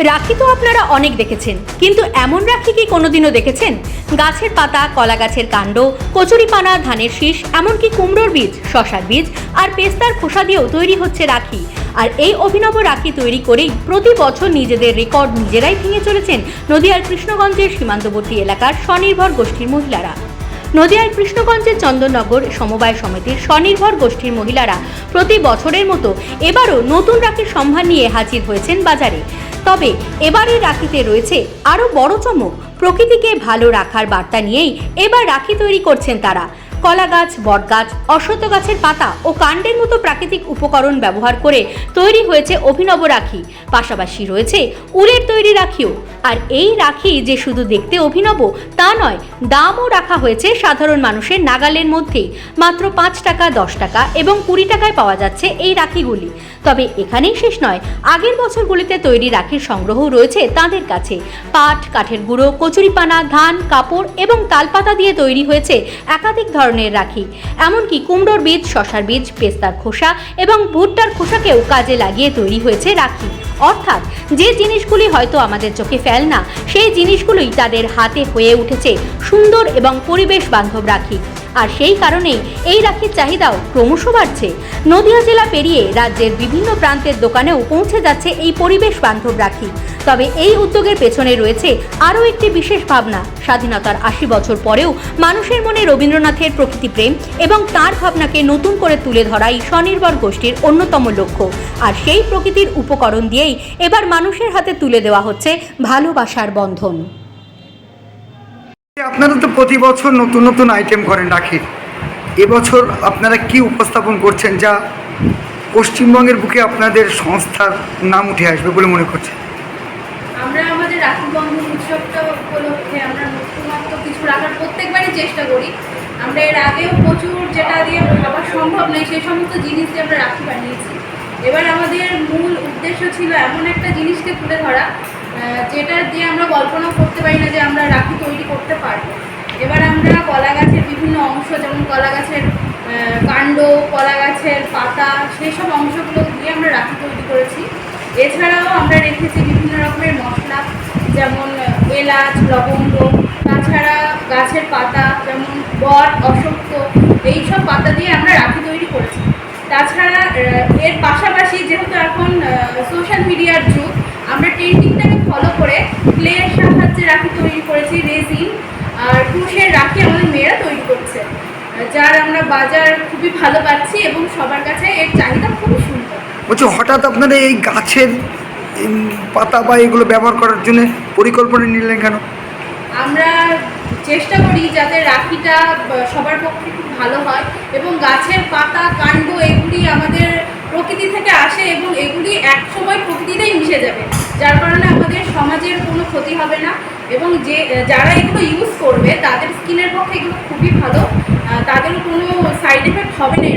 রাখি তো আপনারা অনেক দেখেছেন, কিন্তু এমন রাখি কি কোনোদিনও দেখেছেন? গাছের পাতা, কলা গাছের কাণ্ড, কচুরিপানা, ধানের শীষ, এমনকি কুমড়োর বীজ, শশার বীজ আর পেস্তার খোসা দিয়েও তৈরি হচ্ছে রাখি। আর এই অভিনব রাখি তৈরি করেই প্রতি বছর নিজেদের রেকর্ড নিজেরাই ভেঙে চলেছেন নদিয়ার কৃষ্ণগঞ্জের সীমান্তবর্তী এলাকার স্বনির্ভর গোষ্ঠীর মহিলারা। নদিয়ার কৃষ্ণগঞ্জের চন্দননগর সমবায় সমিতির স্বনির্ভর গোষ্ঠীর মহিলারা প্রতি বছরের মতো এবারও নতুন রাখির সম্ভার নিয়ে হাজির হয়েছেন বাজারে। তবে এবারের রাখিতে রয়েছে আরও বড় চমক। প্রকৃতিকে ভালো রাখার বার্তা নিয়েই এবার রাখি তৈরি করছেন তারা। কলা গাছ, বট গাছ, অশ্বত্থ গাছের পাতা ও কাণ্ডের মতো প্রাকৃতিক উপকরণ ব্যবহার করে তৈরি হয়েছে অভিনব রাখি। পাশাপাশি রয়েছে উলের তৈরি রাখিও। আর এই রাখি যে শুধু দেখতে অভিনব তা নয়, দামও রাখা হয়েছে সাধারণ মানুষের নাগালের মধ্যেই। মাত্র 5 টাকা, 10 টাকা এবং 20 টাকায় পাওয়া যাচ্ছে এই রাখিগুলি। তবে এখানেই শেষ নয়, আগের বছরগুলিতে তৈরি রাখির সংগ্রহ রয়েছে তাদের কাছে। পাট, কাঠের গুঁড়ো, কচুরিপানা, ধান, কাপড় এবং তালপাতা দিয়ে তৈরি হয়েছে একাধিক ধরনের রাখি। এমনকি কুমড়োর বীজ, শশার বীজ, পেস্তার খোসা এবং ভুট্টার খোসাকেও কাজে লাগিয়ে তৈরি হয়েছে রাখি। অর্থাৎ যে জিনিসগুলি হয়তো আমাদের চোখে ফেল না, সেই জিনিসগুলোই তাদের হাতে হয়ে উঠেছে সুন্দর এবং পরিবেশ বান্ধব রাখি। আর সেই কারণেই এই রাখির চাহিদাও ক্রমশ বাড়ছে। নদিয়া জেলা পেরিয়ে রাজ্যের বিভিন্ন প্রান্তের দোকানেও পৌঁছে যাচ্ছে এই পরিবেশ বান্ধব রাখি। তবে এই উদ্যোগের পেছনে রয়েছে আরও একটি বিশেষ ভাবনা। স্বাধীনতার 80 বছর পরেও মানুষের মনে রবীন্দ্রনাথের প্রকৃতিপ্রেম এবং তার ভাবনাকে নতুন করে তুলে ধরাই স্বনির্ভর গোষ্ঠীর অন্যতম লক্ষ্য। আর সেই প্রকৃতির উপকরণ দিয়েই এবার মানুষের হাতে তুলে দেওয়া হচ্ছে ভালোবাসার বন্ধন। আপনারা তো প্রতি বছর নতুন নতুন আইটেম করেন রাখির। এবছর আপনারা কি উপস্থাপন করছেন যা পশ্চিমবঙ্গের বুকে আপনাদের সংস্থার নাম উঠে আসবে বলে মনে করছেন? আমরা আমাদের রাখি বন্ধন উৎসবটা উপলক্ষে আমরা নতুনত্ব কিছু রাখার প্রত্যেকবারই চেষ্টা করি। আমরা এর আগেও প্রচুর যেটা দিয়ে ভাবা সম্ভব নয় সেই সমস্ত জিনিস দিয়ে আমরা রাখি বানিয়েছি। এবার আমাদের মূল উদ্দেশ্য ছিল এমন একটা জিনিসকে তুলে ধরা যেটা দিয়ে আমরা কল্পনা করতে পারি না যে আমরা রাখি তৈরি করতে পারবো। এবার আমরা কলা গাছের বিভিন্ন অংশ, যেমন কলা গাছের কাণ্ড, কলা গাছের পাতা, সেই সব অংশগুলো দিয়ে আমরা রাখি তৈরি করেছি। এছাড়াও আমরা রেখেছি বিভিন্ন রকমের মশলা, যেমন এলাচ, লবঙ্গ, তাছাড়া গাছের পাতা যেমন বট, অশ্বত্থ, এইসব পাতা দিয়ে আমরা রাখি তৈরি করেছি। তাছাড়া এর পাশাপাশি যেহেতু এখন সোশ্যাল মিডিয়ার যুগ, আমরা ট্রেন্ডিংটাকে ফলো করে ক্লের সাহায্যে রাখি তৈরি করেছি, রেজিন আর কুশের রাখি আমাদের মেয়েরা তৈরি করছে, যার আমরা বাজার খুবই ভালো পাচ্ছি এবং সবার কাছে এর চাহিদা খুবই সুন্দর। বলছি, হঠাৎ আপনারা এই গাছের পাতা বা এগুলো ব্যবহার করার জন্য পরিকল্পনা নিলেন কেন? আমরা চেষ্টা করি যাতে রাখিটা সবার পক্ষে খুব ভালো হয় এবং গাছের পাতা, কাণ্ড এগুলি আমাদের প্রকৃতি থেকে আসে এবং এগুলি এক সময় প্রকৃতিতেই মিশে যাবে, যার কারণে আমাদের সমাজের কোনো ক্ষতি হবে না এবং যারা এগুলো ইউজ করবে তাদের স্কিনের পক্ষে এগুলো খুবই ভালো, তাদেরও কোনো সাইড এফেক্ট হবে না